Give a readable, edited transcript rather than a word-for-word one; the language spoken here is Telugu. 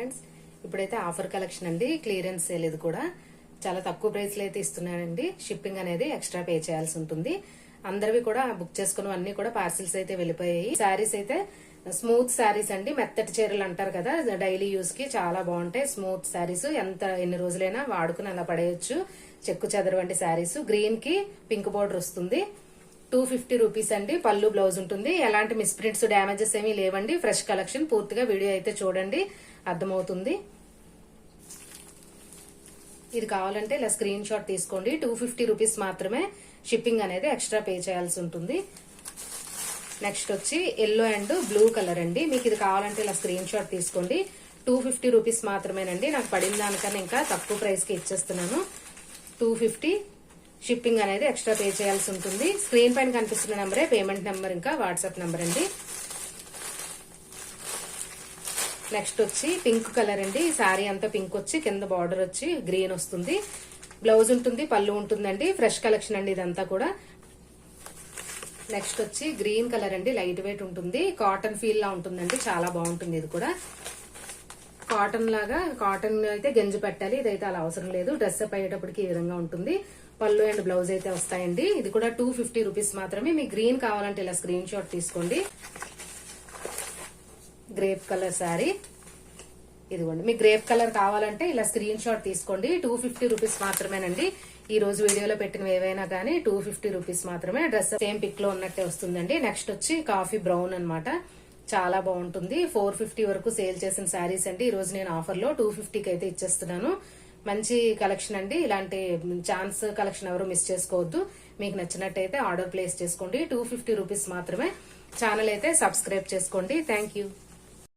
ఫ్రెండ్స్, ఇప్పుడైతే ఆఫర్ కలెక్షన్ అండి, క్లియరెన్స్ సేల్. ఇది కూడా చాలా తక్కువ ప్రైస్ లో అయితే ఇస్తున్నానండి. షిప్పింగ్ అనేది ఎక్స్ట్రా పే చేయాల్సి ఉంటుంది. అందరివి కూడా బుక్ చేసుకున్న అన్ని కూడా పార్సిల్స్ అయితే వెళ్ళిపోయాయి. శారీస్ అయితే స్మూత్ శారీస్ అండి, మెత్తటి చీరలు అంటారు కదా, డైలీ యూస్ కి చాలా బాగుంటాయి. స్మూత్ శారీస్ ఎన్ని రోజులైనా వాడుకుని అలా పడేయచ్చు. చెక్కు చెదరు వంటి శారీస్. గ్రీన్ కి పింక్ బోర్డర్ వస్తుంది. 250 రూపీస్ అండి. పళ్ళు బ్లౌజ్ ఉంటుంది. ఎలాంటి మిస్ప్రింట్స్ డ్యామేజెస్ ఏమీ లేవండి. Fresh collection. పూర్తిగా వీడియో అయితే చూడండి, అర్థమవుతుంది. ఇది కావాలంటే ఇలా స్క్రీన్ షాట్ తీసుకోండి. 250 రూపీస్ మాత్రమే. షిప్పింగ్ అనేది ఎక్స్ట్రా పే చేయాల్సి ఉంటుంది. నెక్స్ట్ వచ్చి ఎల్లో అండ్ బ్లూ కలర్ అండి. మీకు ఇది కావాలంటే ఇలా స్క్రీన్ షాట్ తీసుకోండి. 250 రూపీస్ మాత్రమేనండి. నాకు పడిన దానికన్నా ఇంకా తక్కువ ప్రైస్ కి ఇచ్చేస్తున్నాను. 250. షిప్పింగ్ అనేది ఎక్స్ట్రా పే చేయాల్సి ఉంటుంది. స్క్రీన్ పైన కనిపిస్తున్న నెంబరే పేమెంట్ నెంబర్, ఇంకా వాట్సాప్ నెంబర్ అండి. నెక్స్ట్ వచ్చి పింక్ కలర్ అండి. శారీ అంతా పింక్ వచ్చి కింద బార్డర్ వచ్చి గ్రీన్ వస్తుంది. బ్లౌజ్ ఉంటుంది, పళ్ళు ఉంటుందండి. ఫ్రెష్ కలెక్షన్ అండి ఇదంతా కూడా. నెక్స్ట్ వచ్చి గ్రీన్ కలర్ అండి. లైట్ వెయిట్ ఉంటుంది. కాటన్ ఫీల్ లా ఉంటుందండి. చాలా బాగుంటుంది. ఇది కూడా కాటన్ లాగా, కాటన్ అయితే గంజి పెట్టాలి. ఇదైతే అలా అవసరం లేదు. డ్రెస్ అప్ అయ్యేటప్పటికి ఈ విధంగా ఉంటుంది. పళ్ళు అండ్ బ్లౌజ్ అయితే వస్తాయండి. ఇది కూడా 250 రూపీస్ మాత్రమే. మీకు గ్రీన్ కావాలంటే ఇలా స్క్రీన్ షాట్ తీసుకోండి. గ్రేప్ కలర్ శారీ ఇదిగోండి. మీకు గ్రేప్ కలర్ కావాలంటే ఇలా స్క్రీన్ షాట్ తీసుకోండి. 250 రూపీస్ మాత్రమేనండి. ఈ రోజు వీడియోలో పెట్టినవి ఏవైనా కానీ 250 రూపీస్ మాత్రమే. డ్రెస్ సేమ్ పిక్ లో ఉన్నట్టే వస్తుందండి. నెక్స్ట్ వచ్చి కాఫీ బ్రౌన్ అన్నమాట. చాలా బాగుంటుంది. 450 వరకు సేల్ చేసిన శారీస్ అండి. ఈ రోజు నేను ఆఫర్ లో 250కి అయితే ఇచ్చేస్తున్నాను. మంచి కలెక్షన్ అండి. ఇలాంటి ఛాన్స్ కలెక్షన్ ఎవరు మిస్ చేసుకోవద్దు. మీకు నచ్చినట్టయితే ఆర్డర్ ప్లేస్ చేసుకోండి. 250 రూపీస్ మాత్రమే. ఛానల్ అయితే సబ్స్క్రైబ్ చేసుకోండి. Thank you.